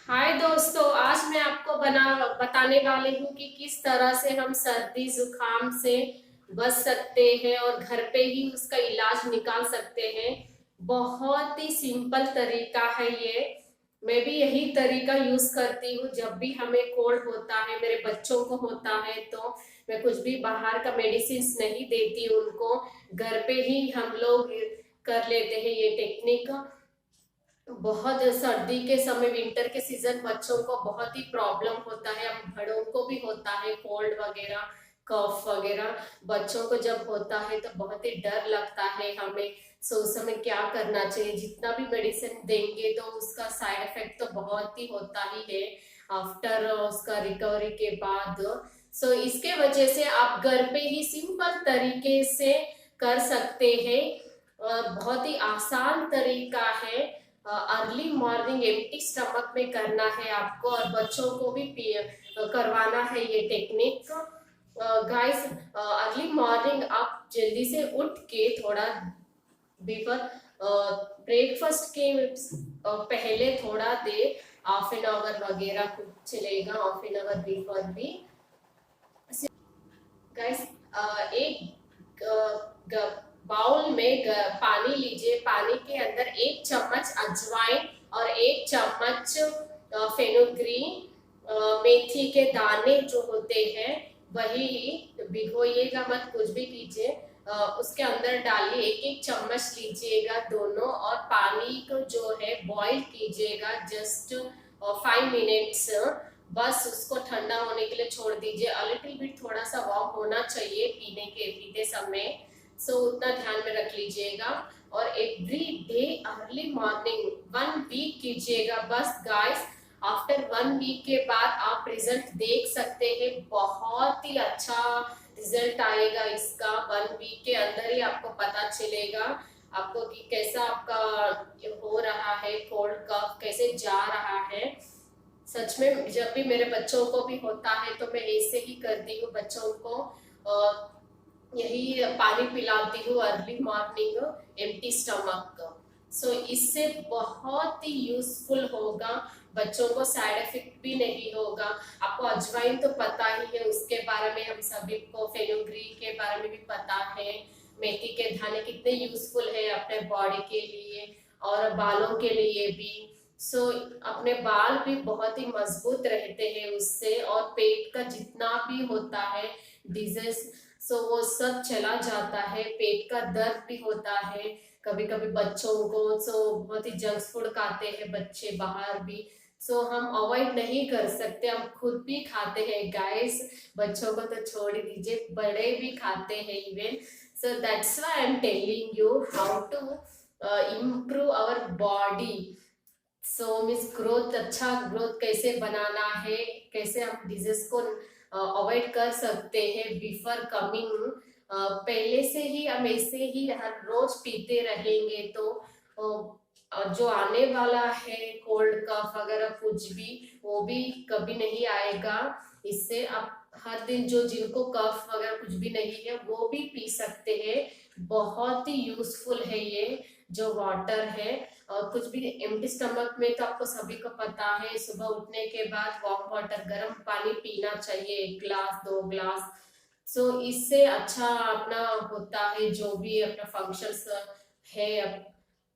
हाय दोस्तों, आज मैं आपको बताने वाली हूँ कि किस तरह से हम सर्दी जुकाम से बच सकते हैं और घर पे ही उसका इलाज निकाल सकते हैं। बहुत ही सिंपल तरीका है ये। मैं भी यही तरीका यूज करती हूँ जब भी हमें कोल्ड होता है, मेरे बच्चों को होता है तो मैं कुछ भी बाहर का मेडिसिन नहीं देती उनको। घर पे ही हम लोग कर लेते हैं ये टेक्निक। बहुत सर्दी के समय, विंटर के सीजन बच्चों को बहुत ही प्रॉब्लम होता है, हम बड़ों को भी होता है कोल्ड वगैरह, कफ वगैरह। बच्चों को जब होता है तो बहुत ही डर लगता है हमें। सो उस समय क्या करना चाहिए? जितना भी मेडिसिन देंगे तो उसका साइड इफेक्ट तो बहुत ही होता ही है आफ्टर उसका रिकवरी के बाद। सो इसके वजह से आप घर पे ही सिंपल तरीके से कर सकते हैं। बहुत ही आसान तरीका है। अर्ली मॉर्निंग एम्प्टी स्टमक में करना है आपको और बच्चों को भी करवाना है ये टेक्निक। गाइस, अर्ली मॉर्निंग आप जल्दी से उठ के थोड़ा बिफोर ब्रेकफास्ट के पहले थोड़ा देर, हाफ एन आवर वगैरह कुछ चलेगा, हाफ एन आवर बिफोर भी। गाइस, एक बाउल में पानी लीजिए, पानी के अंदर 1 चम्मच अजवाइन और 1 चम्मच फेनुग्रीन, मेथी के दाने जो होते हैं वही, भिगोइएगा मत, कुछ भी कीजिए। उसके अंदर डालिए, 1 1 चम्मच लीजिएगा दोनों, और पानी को जो है बॉईल कीजिएगा जस्ट 5 मिनट्स। बस उसको ठंडा होने के लिए छोड़ दीजिए। लिटिल बिट थोड़ा सा वार्म होना चाहिए पीते समय। सो उतना ध्यान में रख लीजिएगा। और every day early morning 1 week कीजिएगा बस गाइस। आफ्टर 1 वीक के बाद आप रिजल्ट देख सकते हैं, बहुत ही अच्छा रिजल्ट आएगा इसका। 1 वीक के अंदर ही आपको पता चलेगा आपको कि कैसा आपका हो रहा है, कोल्ड कफ कैसे जा रहा है। सच में जब भी मेरे बच्चों को भी होता है तो मैं ऐसे ही करती हूँ, बच्चों को यही पानी पिलाती हूँ अर्ली मॉर्निंग एम्प्टी स्टमक। सो इससे बहुत ही यूजफुल होगा, बच्चों को साइड इफेक्ट भी नहीं होगा। आपको अजवाइन तो पता ही है, उसके बारे में हम सभी को, फेनुग्रीक के बारे में भी पता है। मेथी के दाने कितने यूजफुल है अपने बॉडी के लिए और बालों के लिए भी। अपने बाल भी बहुत ही मजबूत रहते हैं उससे, और पेट का जितना भी होता है डिजीज, वो सब चला जाता है। पेट का दर्द भी होता है कभी कभी बच्चों को, बहुत ही जंक फूड खाते हैं बच्चे बाहर भी। हम अवॉइड नहीं कर सकते, हम खुद भी खाते हैं गाइस। बच्चों को तो छोड़ ही दीजिए, बड़े भी खाते हैं even. That's why I am telling you how to improve our body। Means growth, अच्छा ग्रोथ कैसे बनाना है, कैसे हम डिजीज को अवॉइड कर सकते हैं बिफोर कमिंग। पहले से ही हम ऐसे ही हर रोज पीते रहेंगे तो जो आने वाला है कोल्ड कफ वगैरह कुछ भी, वो भी कभी नहीं आएगा। इससे आप हर दिन जो जिनको कफ वगैरह कुछ भी नहीं है वो भी पी सकते हैं। बहुत ही यूजफुल है ये जो वाटर है। और कुछ भी एम्प्टी स्टमक में तो आपको सभी को पता है, सुबह उठने के बाद वार्म वाटर, गर्म पानी पीना चाहिए, 1 ग्लास 2 ग्लास। इससे अच्छा अपना होता है, जो भी अपना फंक्शंस है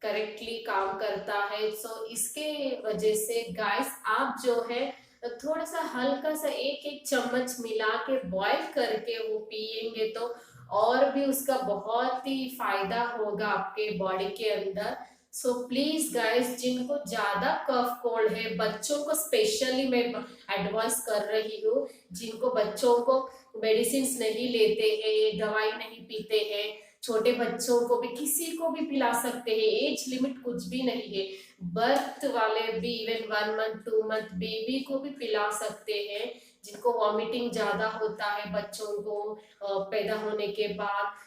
करेक्टली काम करता है। इसके वजह से गाइस, आप जो है थोड़ा सा हल्का सा 1 1 चम्मच मिला के बॉईल करके वो पिएंगे तो और भी उसका बहुत ही फायदा होगा आपके बॉडी के अंदर। प्लीज गाइस, जिनको ज्यादा कफ कोल्ड है, बच्चों को स्पेशली मैं एडवाइस कर रही हूँ, जिनको बच्चों को मेडिसिन नहीं लेते हैं, दवाई नहीं पीते हैं, छोटे बच्चों को भी, किसी को भी पिला सकते हैं, एज लिमिट कुछ भी नहीं है। बर्थ वाले भी, इवन 1 मंथ 2 मंथ बेबी को भी पिला सकते हैं, जिनको वॉमिटिंग ज्यादा होता है बच्चों को पैदा होने के बाद।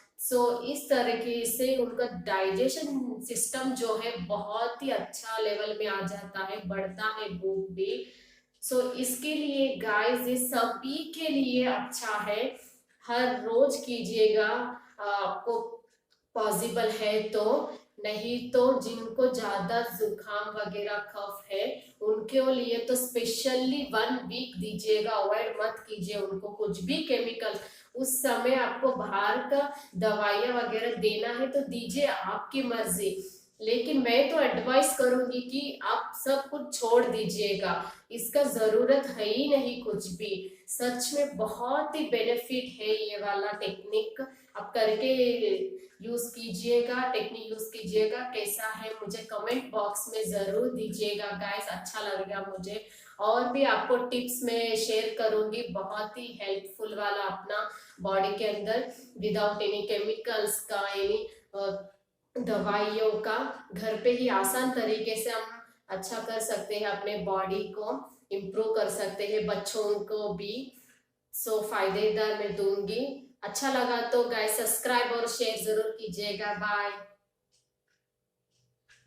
इस तरीके से उनका डाइजेशन सिस्टम जो है बहुत ही अच्छा लेवल में आ जाता है, बढ़ता है भूख भी। इसके लिए गाइस, ये सभी के लिए अच्छा है, हर रोज कीजिएगा आपको पॉसिबल है तो। नहीं तो जिनको ज्यादा जुकाम वगैरह कफ है, उनके के लिए तो स्पेशली 1 वीक दीजिएगा, अवॉइड मत कीजिए उनको कुछ भी केमिकल। उस समय आपको बाहर का दवाइयाँ वगैरह देना है तो दीजिए, आपकी मर्जी। लेकिन मैं तो एडवाइस करूंगी कि आप सब कुछ छोड़ दीजिएगा, इसका जरूरत है ही नहीं कुछ भी। सच में बहुत ही बेनिफिट है ये वाला टेक्निक, आप करके टेक्निक यूज कीजिएगा। कैसा है मुझे कमेंट बॉक्स में जरूर दीजिएगा गाइस, अच्छा लगेगा मुझे। और भी आपको टिप्स में शेयर करूंगी, बहुत ही हेल्पफुल वाला अपना बॉडी के अंदर, विदाउट एनी केमिकल्स का, एनी दवाइयों का, घर पे ही आसान तरीके से हम अच्छा कर सकते हैं, अपने बॉडी को इम्प्रूव कर सकते हैं, बच्चों को भी। सो फायदेदार मैं दूंगी। अच्छा लगा तो गाइस सब्सक्राइब और शेयर जरूर कीजिएगा। बाय।